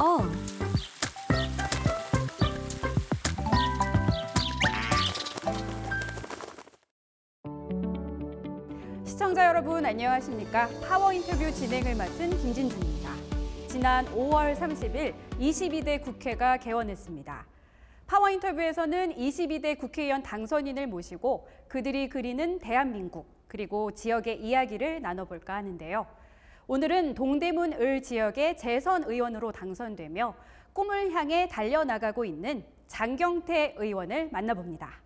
어, 시청자 여러분 안녕하십니까? 파워 인터뷰 진행을 맡은 김진중입니다. 지난 5월 30일 22대 국회가 개원했습니다. 파워 인터뷰에서는 22대 국회의원 당선인을 모시고 그들이 그리는 대한민국 그리고 지역의 이야기를 나눠볼까 하는데요. 오늘은 동대문 을 지역의 재선 의원으로 당선되며 꿈을 향해 달려나가고 있는 장경태 의원을 만나봅니다.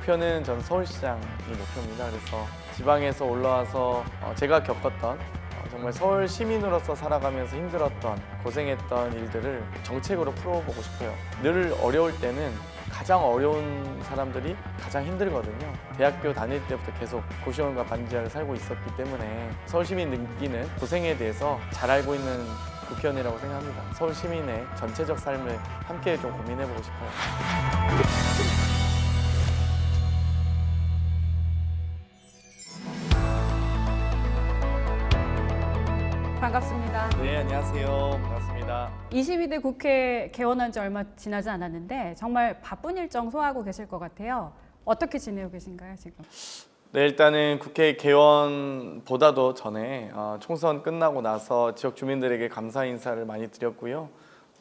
목표는 전 서울시장이 목표입니다. 그래서 지방에서 올라와서 제가 겪었던 정말 서울 시민으로서 살아가면서 힘들었던 고생했던 일들을 정책으로 풀어보고 싶어요. 늘 어려울 때는 가장 어려운 사람들이 가장 힘들거든요. 대학교 다닐 때부터 계속 고시원과 반지하를 살고 있었기 때문에 서울 시민이 느끼는 고생에 대해서 잘 알고 있는 국회의원이라고 생각합니다. 서울 시민의 전체적 삶을 함께 좀 고민해보고 싶어요. 반갑습니다. 네, 안녕하세요. 반갑습니다. 22대 국회 개원한 지 얼마 지나지 않았는데 정말 바쁜 일정 소화하고 계실 것 같아요. 어떻게 지내고 계신가요, 지금? 네, 일단은 국회 개원보다도 전에 총선 끝나고 나서 지역 주민들에게 감사 인사를 많이 드렸고요.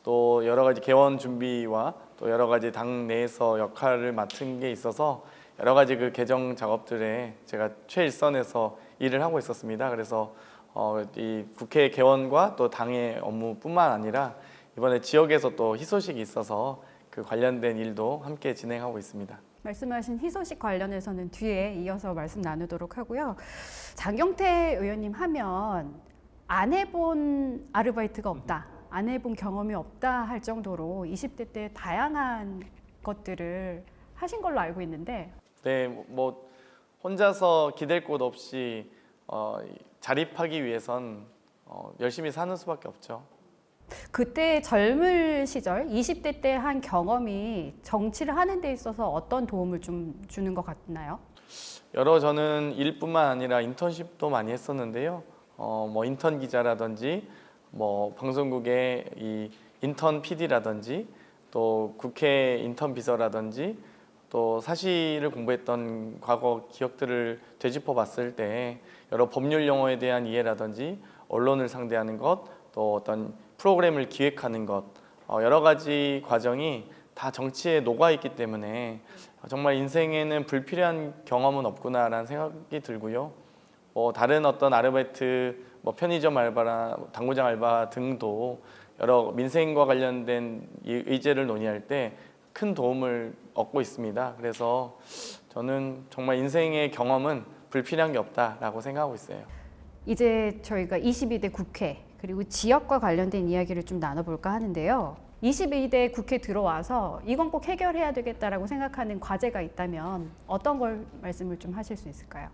또 여러 가지 개원 준비와 또 여러 가지 당 내에서 역할을 맡은 게 있어서 여러 가지 그 개정 작업들에 제가 최일선에서 일을 하고 있었습니다. 그래서 이 국회 개원과 또 당의 업무뿐만 아니라 이번에 지역에서 또 희소식이 있어서 그 관련된 일도 함께 진행하고 있습니다. 말씀하신 희소식 관련해서는 뒤에 이어서 말씀 나누도록 하고요. 장경태 의원님 하면 안 해본 아르바이트가 없다, 안 해본 경험이 없다 할 정도로 20대 때 다양한 것들을 하신 걸로 알고 있는데 네, 뭐 혼자서 기댈 곳 없이 자립하기 위해선 열심히 사는 수밖에 없죠. 그때 젊을 시절 20대 때 한 경험이 정치를 하는 데 있어서 어떤 도움을 좀 주는 것 같나요? 여러 저는 일뿐만 아니라 인턴십도 많이 했었는데요. 뭐 인턴 기자라든지 뭐 방송국의 이 인턴 PD라든지 또 국회 인턴 비서라든지 또 사시를 공부했던 과거 기억들을 되짚어 봤을 때 여러 법률 용어에 대한 이해라든지 언론을 상대하는 것, 또 어떤 프로그램을 기획하는 것, 여러 가지 과정이 다 정치에 녹아 있기 때문에 정말 인생에는 불필요한 경험은 없구나라는 생각이 들고요. 다른 어떤 아르바이트, 뭐 편의점 알바나 당구장 알바 등도 여러 민생과 관련된 의제를 논의할 때 큰 도움을 얻고 있습니다. 그래서 저는 정말 인생의 경험은 불필요한 게 없다라고 생각하고 있어요. 이제 저희가 22대 국회 그리고 지역과 관련된 이야기를 좀 나눠볼까 하는데요. 22대 국회 들어와서 이건 꼭 해결해야 되겠다라고 생각하는 과제가 있다면 어떤 걸 말씀을 좀 하실 수 있을까요?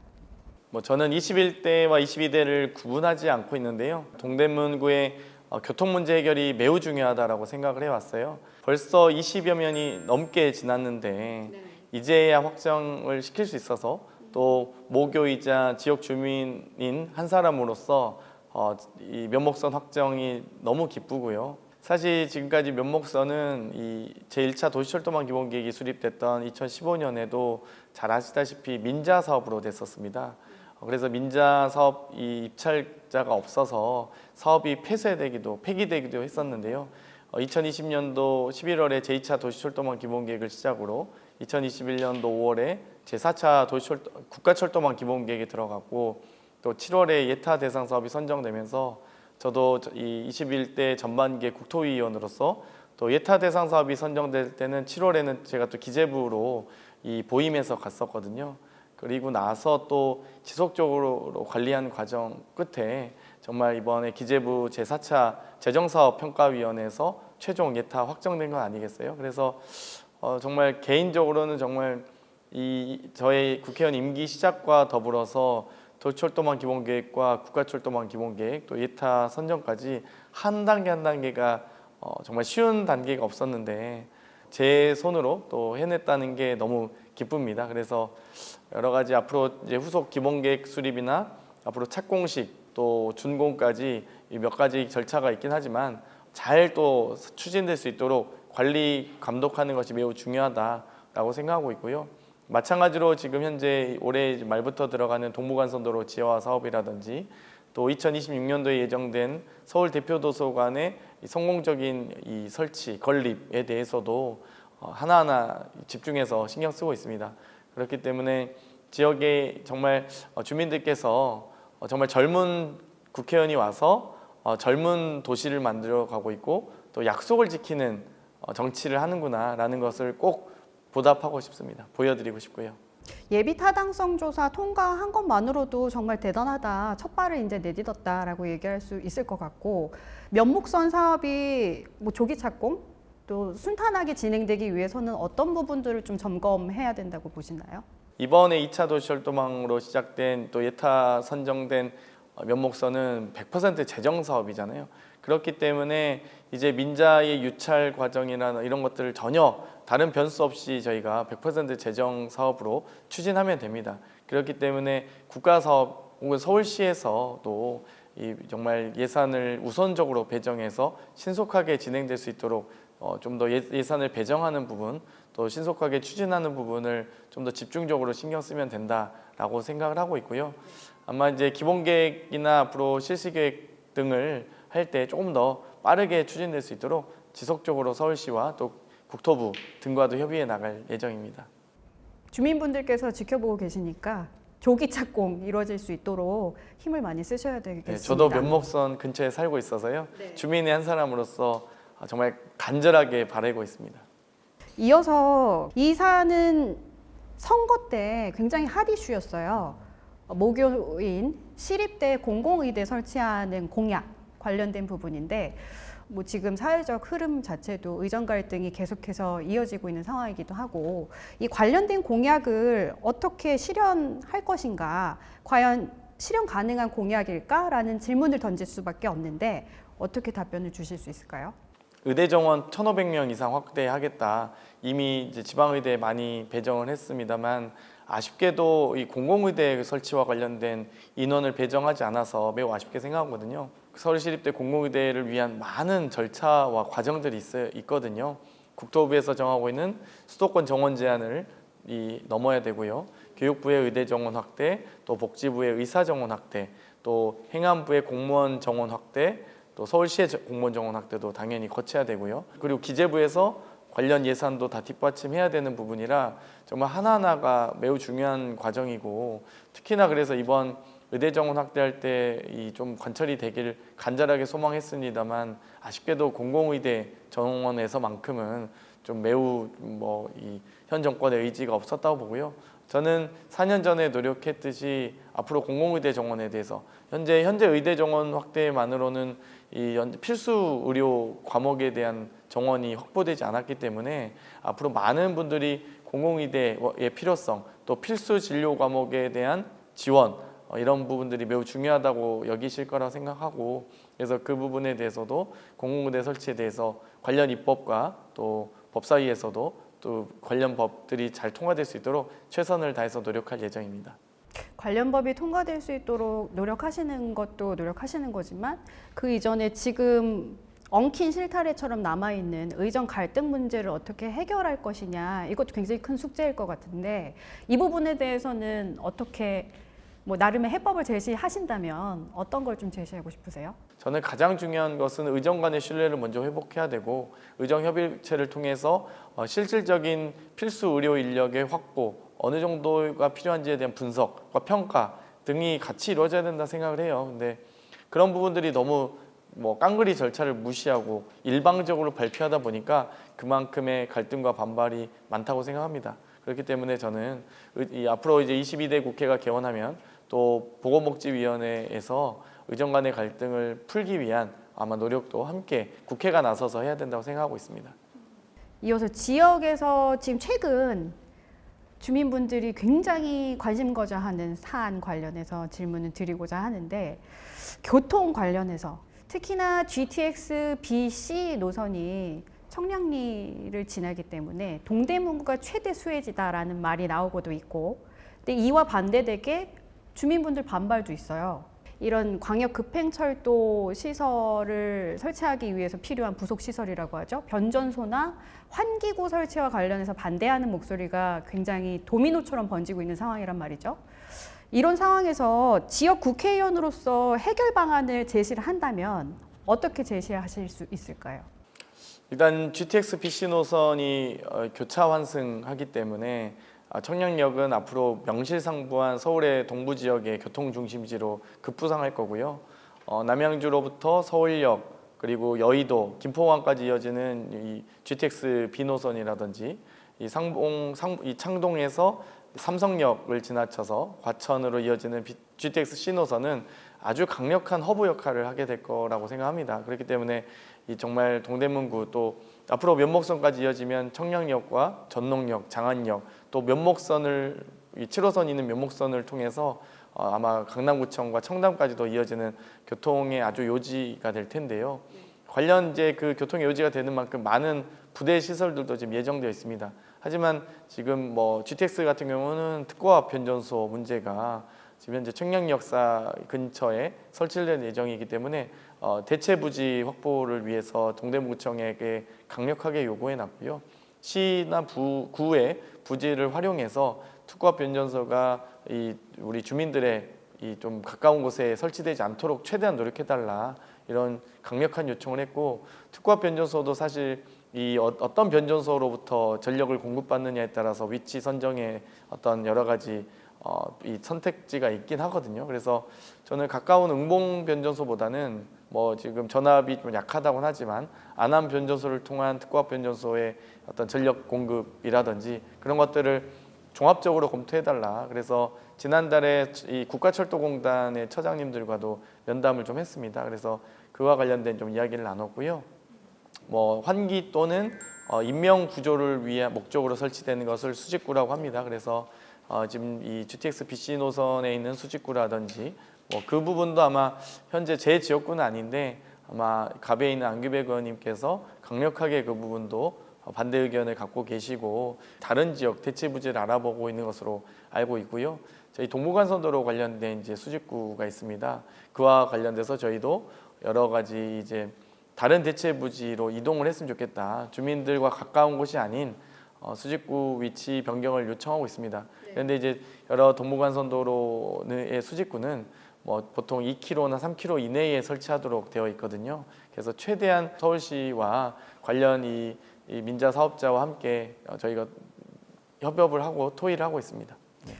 저는 21대와 22대를 구분하지 않고 있는데요. 동대문구의 교통 문제 해결이 매우 중요하다고 생각을 해왔어요. 벌써 20여 년이 넘게 지났는데 이제야 확정을 시킬 수 있어서 또 모교이자 지역 주민인 한 사람으로서 이 면목선 확정이 너무 기쁘고요. 사실 지금까지 면목선은 이 제1차 도시철도망 기본계획이 수립됐던 2015년에도 잘 아시다시피 민자 사업으로 됐었습니다. 그래서 민자 사업 이 입찰자가 없어서 사업이 폐기되기도 했었는데요. 2020년도 11월에 제2차 도시철도망 기본계획을 시작으로 2021년도 5월에 제4차 국가철도망 기본계획에 들어갔고 또 7월에 예타 대상 사업이 선정되면서 저도 이 21대 전반기의 국토위원으로서 또 예타 대상 사업이 선정될 때는 7월에는 제가 또 기재부로 이 보임해서 갔었거든요. 그리고 나서 또 지속적으로 관리한 과정 끝에 정말 이번에 기재부 제4차 재정사업평가위원회에서 최종 예타 확정된 건 아니겠어요? 그래서 정말 개인적으로는 정말 이 저의 국회의원 임기 시작과 더불어서 도시철도망 기본계획과 국가철도망 기본계획 또 예타 선정까지 한 단계 한 단계가 정말 쉬운 단계가 없었는데 제 손으로 또 해냈다는 게 너무 기쁩니다. 그래서 여러 가지 앞으로 이제 후속 기본계획 수립이나 앞으로 착공식 또 준공까지 이 몇 가지 절차가 있긴 하지만 잘 또 추진될 수 있도록 관리 감독하는 것이 매우 중요하다라고 생각하고 있고요. 마찬가지로 지금 현재 올해 말부터 들어가는 동부간선도로 지하화 사업이라든지 또 2026년도에 예정된 서울 대표도서관의 성공적인 이 설치, 건립에 대해서도 하나하나 집중해서 신경 쓰고 있습니다. 그렇기 때문에 지역에 정말 주민들께서 정말 젊은 국회의원이 와서 젊은 도시를 만들어 가고 있고 또 약속을 지키는 정치를 하는구나라는 것을 꼭 보답하고 싶습니다. 보여드리고 싶고요. 예비 타당성 조사 통과한 것만으로도 정말 대단하다. 첫 발을 이제 내딛었다라고 얘기할 수 있을 것 같고 면목선 사업이 뭐 조기 착공 또 순탄하게 진행되기 위해서는 어떤 부분들을 좀 점검해야 된다고 보시나요? 이번에 2차 도시철도망으로 시작된 또 예타 선정된 면목선은 100% 재정 사업이잖아요. 그렇기 때문에 이제 민자의 유찰 과정이나 이런 것들을 전혀 다른 변수 없이 저희가 100% 재정 사업으로 추진하면 됩니다. 그렇기 때문에 국가 사업 혹은 서울시에서도 이 정말 예산을 우선적으로 배정해서 신속하게 진행될 수 있도록 좀 더 예산을 배정하는 부분 또 신속하게 추진하는 부분을 좀 더 집중적으로 신경 쓰면 된다라고 생각을 하고 있고요. 아마 이제 기본계획이나 앞으로 실시계획 등을 할 때 조금 더 빠르게 추진될 수 있도록 지속적으로 서울시와 또 국토부 등과도 협의해 나갈 예정입니다. 주민분들께서 지켜보고 계시니까 조기 착공 이루어질 수 있도록 힘을 많이 쓰셔야 되겠습니다. 네, 저도 면목선 근처에 살고 있어서요. 네. 주민의 한 사람으로서 정말 간절하게 바라고 있습니다. 이어서 이 사안은 선거 때 굉장히 핫 이슈였어요. 모교인 시립대 공공의대 설치하는 공약 관련된 부분인데 뭐 지금 사회적 흐름 자체도 의정 갈등이 계속해서 이어지고 있는 상황이기도 하고 이 관련된 공약을 어떻게 실현할 것인가 과연 실현 가능한 공약일까라는 질문을 던질 수밖에 없는데 어떻게 답변을 주실 수 있을까요? 의대 정원 1,500명 이상 확대하겠다. 이미 이제 지방의대에 많이 배정을 했습니다만 아쉽게도 이 공공의대 설치와 관련된 인원을 배정하지 않아서 매우 아쉽게 생각하거든요. 서울시립대 공공의대를 위한 많은 절차와 과정들이 있거든요. 국토부에서 정하고 있는 수도권 정원 제한을 넘어야 되고요. 교육부의 의대 정원 확대, 또 복지부의 의사 정원 확대, 또 행안부의 공무원 정원 확대, 또 서울시의 공무원 정원 확대도 당연히 거쳐야 되고요. 그리고 기재부에서 관련 예산도 다 뒷받침해야 되는 부분이라 정말 하나하나가 매우 중요한 과정이고 특히나 그래서 이번 의대 정원 확대할 때 좀 관철이 되길 간절하게 소망했습니다만 아쉽게도 공공의대 정원에서만큼은 좀 매우 현 정권의 의지가 없었다고 보고요. 저는 4년 전에 노력했듯이 앞으로 공공의대 정원에 대해서 현재 의대 정원 확대만으로는 이 필수 의료 과목에 대한 정원이 확보되지 않았기 때문에 앞으로 많은 분들이 공공의대의 필요성 또 필수 진료 과목에 대한 지원 이런 부분들이 매우 중요하다고 여기실 거라 생각하고 그래서 그 부분에 대해서도 공공의대 설치에 대해서 관련 입법과 또 법사위에서도 또 관련 법들이 잘 통과될 수 있도록 최선을 다해서 노력할 예정입니다. 관련 법이 통과될 수 있도록 노력하시는 것도 노력하시는 거지만 그 이전에 지금 엉킨 실타래처럼 남아있는 의정 갈등 문제를 어떻게 해결할 것이냐 이것도 굉장히 큰 숙제일 것 같은데 이 부분에 대해서는 어떻게 나름의 해법을 제시하신다면 어떤 걸 좀 제시하고 싶으세요? 저는 가장 중요한 것은 의정 간의 신뢰를 먼저 회복해야 되고 의정협의체를 통해서 실질적인 필수 의료 인력의 확보 어느 정도가 필요한지에 대한 분석과 평가 등이 같이 이루어져야 된다 생각을 해요. 근데 그런 부분들이 너무 깡그리 절차를 무시하고 일방적으로 발표하다 보니까 그만큼의 갈등과 반발이 많다고 생각합니다. 그렇기 때문에 저는 앞으로 이제 22대 국회가 개원하면 또 보건복지위원회에서 의정 간의 갈등을 풀기 위한 아마 노력도 함께 국회가 나서서 해야 된다고 생각하고 있습니다. 이어서 지역에서 지금 최근 주민분들이 굉장히 관심 거져하는 사안 관련해서 질문을 드리고자 하는데 교통 관련해서 특히나 GTX BC 노선이 청량리를 지나기 때문에 동대문구가 최대 수혜지다라는 말이 나오고도 있고 근데 이와 반대되게 주민분들 반발도 있어요. 이런 광역 급행철도 시설을 설치하기 위해서 필요한 부속 시설이라고 하죠. 변전소나 환기구 설치와 관련해서 반대하는 목소리가 굉장히 도미노처럼 번지고 있는 상황이란 말이죠. 이런 상황에서 지역 국회의원으로서 해결 방안을 제시를 한다면 어떻게 제시하실 수 있을까요? 일단 GTX BC 노선이 교차 환승하기 때문에 청량역은 앞으로 명실상부한 서울의 동부 지역의 교통 중심지로 급부상할 거고요. 남양주로부터 서울역 그리고 여의도, 김포공항까지 이어지는 이 GTX B 노선이라든지 이 창동에서 삼성역을 지나쳐서 과천으로 이어지는 GTX C 노선은 아주 강력한 허브 역할을 하게 될 거라고 생각합니다. 그렇기 때문에 이 정말 동대문구 또 앞으로 면목선까지 이어지면 청량역과 전농역, 장안역 또 면목선을 이 7호선 있는 면목선을 통해서 아마 강남구청과 청담까지도 이어지는 교통의 아주 요지가 될 텐데요. 관련 이제 그 교통의 요지가 되는 만큼 많은 부대 시설들도 지금 예정되어 있습니다. 하지만 지금 뭐 GTX 같은 경우는 특고압 변전소 문제가 지금 현재 청량역사 근처에 설치될 예정이기 때문에 대체 부지 확보를 위해서 동대문구청에게 강력하게 요구해 놨고요. 시나 구의 부지를 활용해서 특고압 변전소가 우리 주민들의 좀 가까운 곳에 설치되지 않도록 최대한 노력해달라 이런 강력한 요청을 했고 특고압 변전소도 사실 어떤 변전소로부터 전력을 공급받느냐에 따라서 위치 선정에 어떤 여러 가지 이 선택지가 있긴 하거든요. 그래서 저는 가까운 응봉 변전소보다는 뭐 지금 전압이 좀 약하다고는 하지만 안암 변전소를 통한 특고압 변전소의 어떤 전력 공급이라든지 그런 것들을 종합적으로 검토해달라. 그래서 지난달에 이 국가철도공단의 처장님들과도 면담을 좀 했습니다. 그래서 그와 관련된 좀 이야기를 나눴고요. 뭐 환기 또는 인명 구조를 위한 목적으로 설치되는 것을 수직구라고 합니다. 그래서 지금 이 GTX BC 노선에 있는 수직구라든지 뭐 그 부분도 아마 현재 제 지역구는 아닌데 아마 갑에 있는 안규백 의원님께서 강력하게 그 부분도 반대 의견을 갖고 계시고 다른 지역 대체 부지를 알아보고 있는 것으로 알고 있고요. 저희 동부간선도로 관련된 이제 수직구가 있습니다. 그와 관련돼서 저희도 여러 가지 이제 다른 대체 부지로 이동을 했으면 좋겠다. 주민들과 가까운 곳이 아닌 수직구 위치 변경을 요청하고 있습니다. 그런데 이제 여러 동부간선도로의 수직구는 뭐 보통 2km나 3km 이내에 설치하도록 되어 있거든요. 그래서 최대한 서울시와 관련 이 민자 사업자와 함께 저희가 협업을 하고 토의를 하고 있습니다.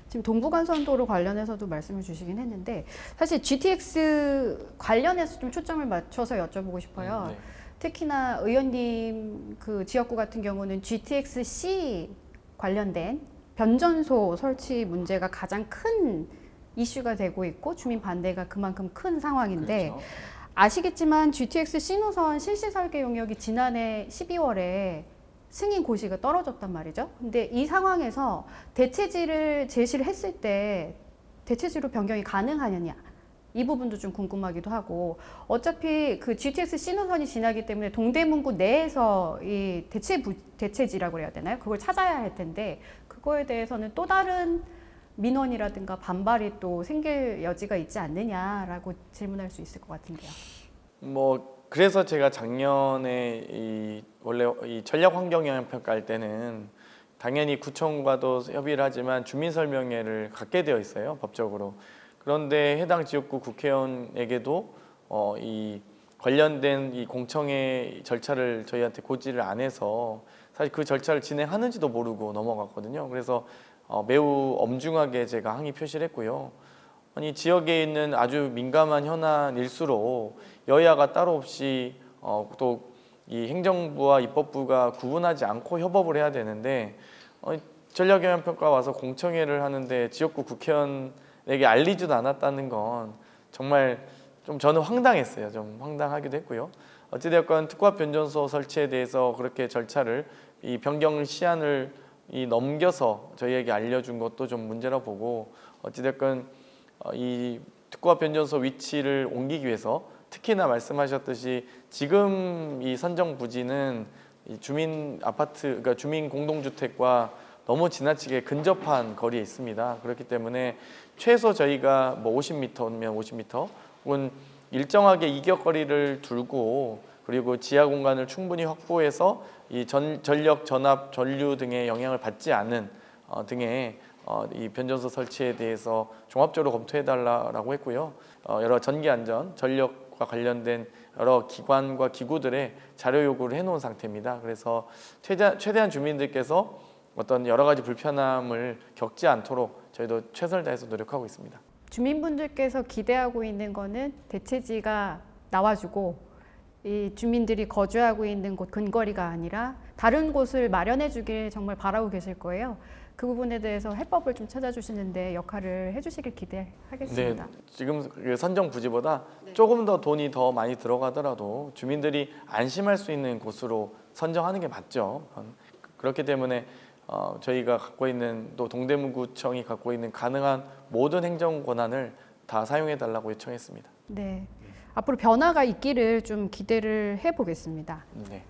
지금 동부간선도로 관련해서도 말씀을 주시긴 했는데 사실 GTX 관련해서 좀 초점을 맞춰서 여쭤보고 싶어요. 네. 특히나 의원님 그 지역구 같은 경우는 GTX-C 관련된 변전소 설치 문제가 가장 큰 이슈가 되고 있고 주민 반대가 그만큼 큰 상황인데 그렇죠. 아시겠지만 GTX-C 노선 실시 설계 용역이 지난해 12월에 승인 고시가 떨어졌단 말이죠. 근데 이 상황에서 대체지를 제시를 했을 때 대체지로 변경이 가능하느냐 이 부분도 좀 궁금하기도 하고 어차피 그 GTX C 노선이 지나기 때문에 동대문구 내에서 이 대체지라고 해야 되나요? 그걸 찾아야 할 텐데 그거에 대해서는 또 다른 민원이라든가 반발이 또 생길 여지가 있지 않느냐라고 질문할 수 있을 것 같은데요. 뭐 그래서 제가 작년에 원래 이 전략 환경 영향 평가할 때는 당연히 구청과도 협의를 하지만 주민 설명회를 갖게 되어 있어요, 법적으로. 그런데 해당 지역구 국회의원에게도 이 관련된 이 공청회 절차를 저희한테 고지를 안 해서 사실 그 절차를 진행하는지도 모르고 넘어갔거든요. 그래서 매우 엄중하게 제가 항의 표시를 했고요. 아니 지역에 있는 아주 민감한 현안일수록 여야가 따로 없이 또 이 행정부와 입법부가 구분하지 않고 협업을 해야 되는데 전략영향평가 와서 공청회를 하는데 지역구 국회의원에게 알리지도 않았다는 건 정말 좀 저는 황당했어요. 좀 황당하기도 했고요. 어찌되었건 특고압 변전소 설치에 대해서 그렇게 절차를 이 변경 시한을 넘겨서 저희에게 알려준 것도 좀 문제라 보고 어찌됐건 이 특구와 변전소 위치를 옮기기 위해서 특히나 말씀하셨듯이 지금 이 선정 부지는 이 주민 아파트, 그러니까 주민 공동주택과 너무 지나치게 근접한 거리에 있습니다. 그렇기 때문에 최소 저희가 뭐 50m면 50m 혹은 일정하게 이격거리를 두고 그리고 지하 공간을 충분히 확보해서 이 전력, 전압, 전류 등의 영향을 받지 않은 등의 이 변전소 설치에 대해서 종합적으로 검토해달라고 했고요. 여러 전기 안전, 전력과 관련된 여러 기관과 기구들의 자료 요구를 해놓은 상태입니다. 그래서 최대한 주민들께서 어떤 여러 가지 불편함을 겪지 않도록 저희도 최선을 다해서 노력하고 있습니다. 주민분들께서 기대하고 있는 거는 대체지가 나와주고 이 주민들이 거주하고 있는 곳 근거리가 아니라 다른 곳을 마련해 주길 정말 바라고 계실 거예요. 그 부분에 대해서 해법을 좀 찾아주시는데 역할을 해주시길 기대하겠습니다. 네, 지금 그 선정 부지보다 조금 더 돈이 더 많이 들어가더라도 주민들이 안심할 수 있는 곳으로 선정하는 게 맞죠. 그렇기 때문에 저희가 갖고 있는 또 동대문구청이 갖고 있는 가능한 모든 행정 권한을 다 사용해 달라고 요청했습니다. 네, 앞으로 변화가 있기를 좀 기대를 해보겠습니다. 네.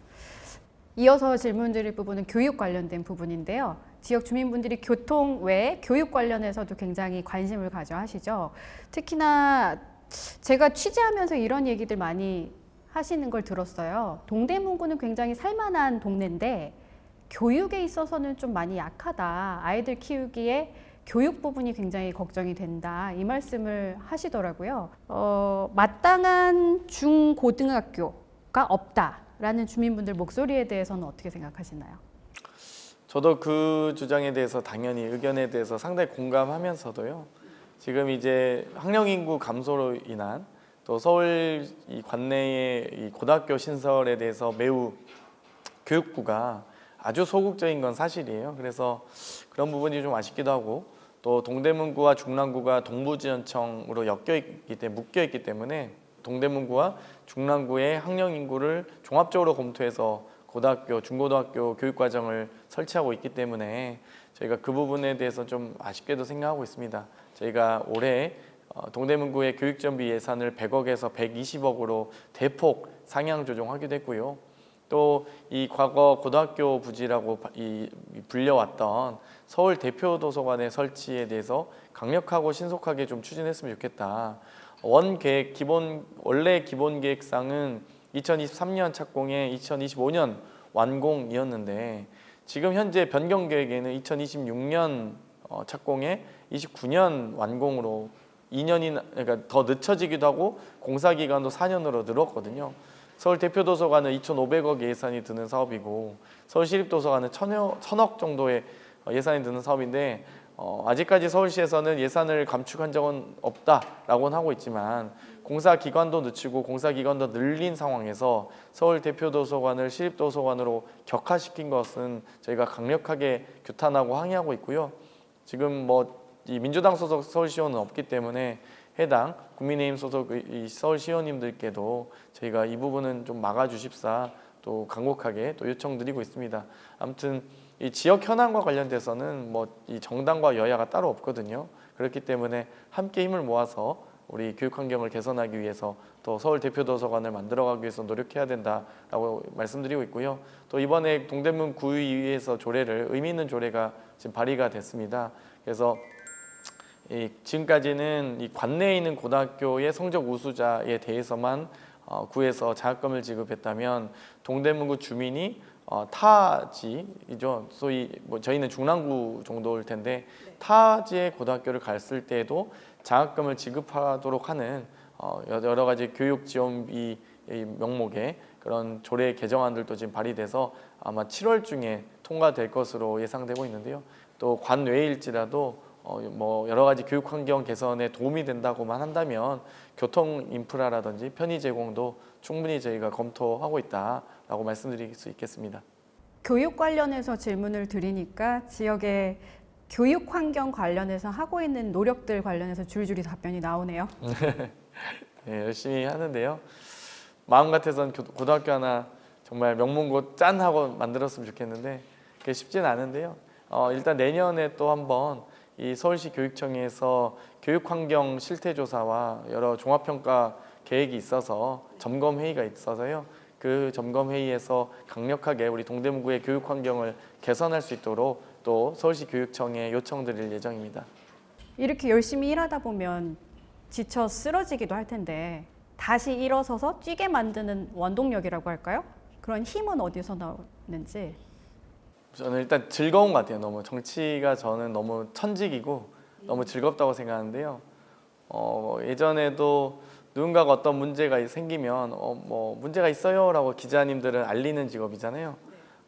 이어서 질문드릴 부분은 교육 관련된 부분인데요. 지역 주민분들이 교통 외에 교육 관련해서도 굉장히 관심을 가져 하시죠. 특히나 제가 취재하면서 이런 얘기들 많이 하시는 걸 들었어요. 동대문구는 굉장히 살만한 동네인데 교육에 있어서는 좀 많이 약하다. 아이들 키우기에 교육 부분이 굉장히 걱정이 된다. 이 말씀을 하시더라고요. 마땅한 중고등학교가 없다라는 주민분들 목소리에 대해서는 어떻게 생각하시나요? 저도 그 주장에 대해서 당연히 의견에 대해서 상당히 공감하면서도요. 지금 이제 학령 인구 감소로 인한 또 서울 이 관내의 이 고등학교 신설에 대해서 매우 교육부가 아주 소극적인 건 사실이에요. 그래서 그런 부분이 좀 아쉽기도 하고 또 동대문구와 중랑구가 동부지원청으로 묶여 있기 때문에 동대문구와 중랑구의 학령 인구를 종합적으로 검토해서 고등학교, 중고등학교 교육과정을 설치하고 있기 때문에 저희가 그 부분에 대해서 좀 아쉽게도 생각하고 있습니다. 저희가 올해 동대문구의 교육정비 예산을 100억에서 120억으로 대폭 상향 조정하기도 했고요. 또 이 과거 고등학교 부지라고 불려왔던 서울 대표 도서관의 설치에 대해서 강력하고 신속하게 좀 추진했으면 좋겠다. 원래 기본 계획상은 2023년 착공에 2025년 완공이었는데 지금 현재 변경 계획에는 2026년 착공에 29년 완공으로 2년이나 그러니까 더 늦춰지기도 하고 공사 기간도 4년으로 늘었거든요. 서울 대표도서관은 2,500억 예산이 드는 사업이고 서울시립도서관은 1,000억 정도의 예산이 드는 사업인데 아직까지 서울시에서는 예산을 감축한 적은 없다라고는 하고 있지만 공사 기간도 늦추고 공사 기간도 늘린 상황에서 서울 대표도서관을 시립도서관으로 격화시킨 것은 저희가 강력하게 규탄하고 항의하고 있고요. 지금 이 민주당 소속 서울시의원은 없기 때문에 해당 국민의힘 소속 이 서울시의원님들께도 저희가 이 부분은 좀 막아주십사 또 간곡하게 또 요청드리고 있습니다. 아무튼 이 지역 현안과 관련돼서는 이 정당과 여야가 따로 없거든요. 그렇기 때문에 함께 힘을 모아서 우리 교육 환경을 개선하기 위해서 또 서울 대표도서관을 만들어가기 위해서 노력해야 된다라고 말씀드리고 있고요. 또 이번에 동대문 구의회에서 의미 있는 조례가 지금 발의가 됐습니다. 그래서 지금까지는 이 관내에 있는 고등학교의 성적 우수자에 대해서만 구에서 장학금을 지급했다면 동대문구 주민이 타지이죠. 소위 저희는 중랑구 정도일 텐데 타지의 고등학교를 갔을 때에도 장학금을 지급하도록 하는 여러 가지 교육 지원비 명목의 그런 조례 개정안들도 지금 발의돼서 아마 7월 중에 통과될 것으로 예상되고 있는데요. 또 관외일지라도 여러 가지 교육 환경 개선에 도움이 된다고만 한다면 교통 인프라라든지 편의 제공도 충분히 저희가 검토하고 있다라고 말씀드릴 수 있겠습니다. 교육 관련해서 질문을 드리니까 지역의 교육 환경 관련해서 하고 있는 노력들 관련해서 줄줄이 답변이 나오네요. 네, 열심히 하는데요. 마음 같아서는 고등학교 하나 정말 명문고 짠 하고 만들었으면 좋겠는데 그게 쉽지는 않은데요. 일단 내년에 또 한번 이 서울시 교육청에서 교육환경 실태조사와 여러 종합평가 계획이 있어서 점검 회의가 있어서요. 그 점검 회의에서 강력하게 우리 동대문구의 교육 환경을 개선할 수 있도록 또 서울시 교육청에 요청드릴 예정입니다. 이렇게 열심히 일하다 보면 지쳐 쓰러지기도 할 텐데 다시 일어서서 뛰게 만드는 원동력이라고 할까요? 그런 힘은 어디서 나오는지. 저는 일단 즐거운 것 같아요. 너무 정치가 저는 너무 천직이고 너무 즐겁다고 생각하는데요. 예전에도 누군가가 어떤 문제가 생기면 뭐 문제가 있어요라고 기자님들은 알리는 직업이잖아요.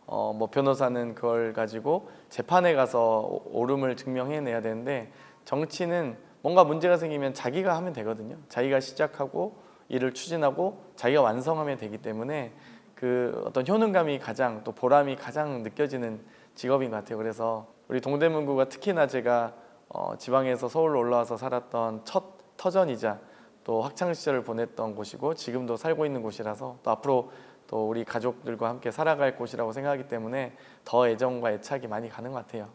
뭐 변호사는 그걸 가지고 재판에 가서 옳음을 증명해내야 되는데 정치는 뭔가 문제가 생기면 자기가 하면 되거든요. 자기가 시작하고 일을 추진하고 자기가 완성하면 되기 때문에 그 어떤 효능감이 가장 또 보람이 가장 느껴지는 직업인 것 같아요. 그래서 우리 동대문구가 특히나 제가 지방에서 서울로 올라와서 살았던 첫 터전이자 또 학창 시절을 보냈던 곳이고 지금도 살고 있는 곳이라서 또 앞으로 또 우리 가족들과 함께 살아갈 곳이라고 생각하기 때문에 더 애정과 애착이 많이 가는 것 같아요.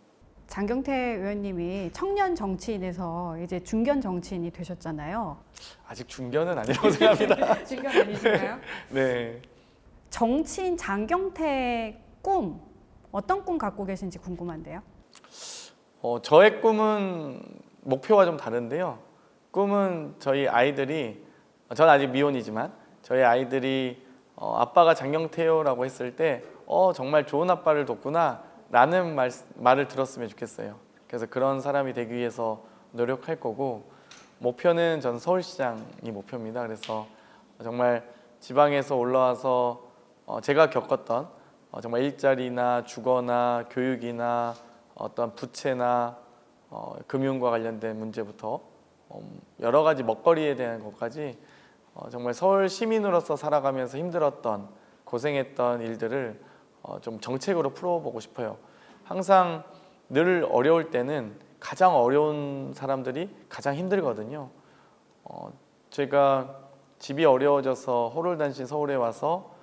장경태 의원님이 청년 정치인에서 이제 중견 정치인이 되셨잖아요. 아직 중견은 아니라고 생각합니다. 중견 아니신가요? 네. 정치인 장경태의 꿈, 어떤 꿈 갖고 계신지 궁금한데요. 저의 꿈은 목표가 좀 다른데요. 꿈은 저희 아이들이, 저는 아직 미혼이지만 저희 아이들이 아빠가 장경태요라고 했을 때 정말 좋은 아빠를 뒀구나 라는 말을 들었으면 좋겠어요. 그래서 그런 사람이 되기 위해서 노력할 거고 목표는 전 서울시장이 목표입니다. 그래서 정말 지방에서 올라와서 제가 겪었던 정말 일자리나 주거나 교육이나 어떤 부채나 금융과 관련된 문제부터 여러 가지 먹거리에 대한 것까지 정말 서울 시민으로서 살아가면서 힘들었던 고생했던 일들을 좀 정책으로 풀어보고 싶어요. 항상 늘 어려울 때는 가장 어려운 사람들이 가장 힘들거든요. 제가 집이 어려워져서 호롤단신 서울에 와서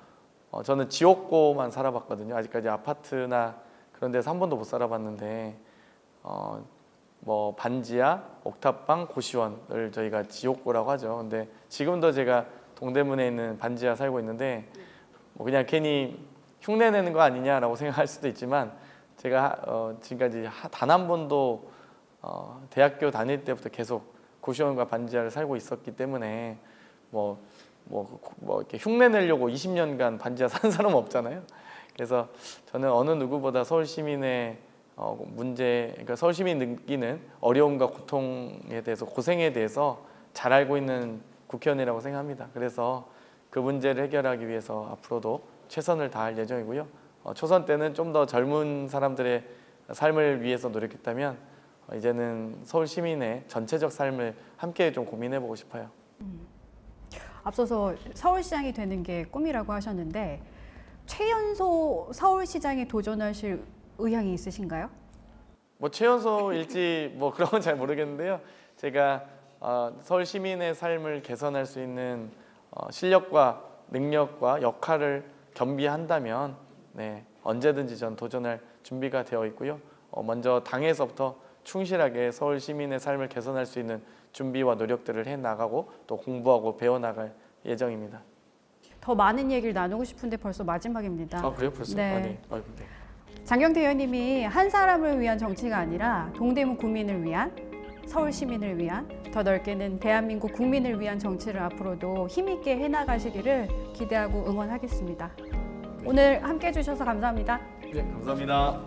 저는 지옥고만 살아봤거든요. 아직까지 아파트나 그런 데서 한 번도 못 살아봤는데 뭐 반지하, 옥탑방, 고시원을 저희가 지옥고라고 하죠. 근데 지금도 제가 동대문에 있는 반지하 살고 있는데 뭐 그냥 괜히 흉내내는 거 아니냐라고 생각할 수도 있지만 제가 지금까지 단 한 번도 대학교 다닐 때부터 계속 고시원과 반지하를 살고 있었기 때문에 뭐 이렇게 흉내내려고 20년간 반지하 산 사람은 없잖아요. 그래서 저는 어느 누구보다 서울 시민의 문제, 그러니까 서울 시민이 느끼는 어려움과 고통에 대해서 고생에 대해서 잘 알고 있는 국회의원이라고 생각합니다. 그래서 그 문제를 해결하기 위해서 앞으로도 최선을 다할 예정이고요. 초선 때는 좀 더 젊은 사람들의 삶을 위해서 노력했다면 이제는 서울 시민의 전체적 삶을 함께 좀 고민해보고 싶어요. 앞서서 서울시장이 되는 게 꿈이라고 하셨는데 최연소 서울시장에 도전하실 의향이 있으신가요? 뭐 최연소일지 뭐 그런 건 잘 모르겠는데요. 제가 서울 시민의 삶을 개선할 수 있는 실력과 능력과 역할을 겸비한다면 네, 언제든지 전 도전할 준비가 되어 있고요. 먼저 당에서부터 충실하게 서울 시민의 삶을 개선할 수 있는 준비와 노력들을 해나가고 또 공부하고 배워나갈 예정입니다. 더 많은 얘기를 나누고 싶은데 벌써 마지막입니다. 아 그래요? 벌써? 네. 네. 네. 장경태 의원님이 한 사람을 위한 정치가 아니라 동대문 구민을 위한, 서울 시민을 위한, 더 넓게는 대한민국 국민을 위한 정치를 앞으로도 힘있게 해나가시기를 기대하고 응원하겠습니다. 오늘 함께해 주셔서 감사합니다. 네, 감사합니다.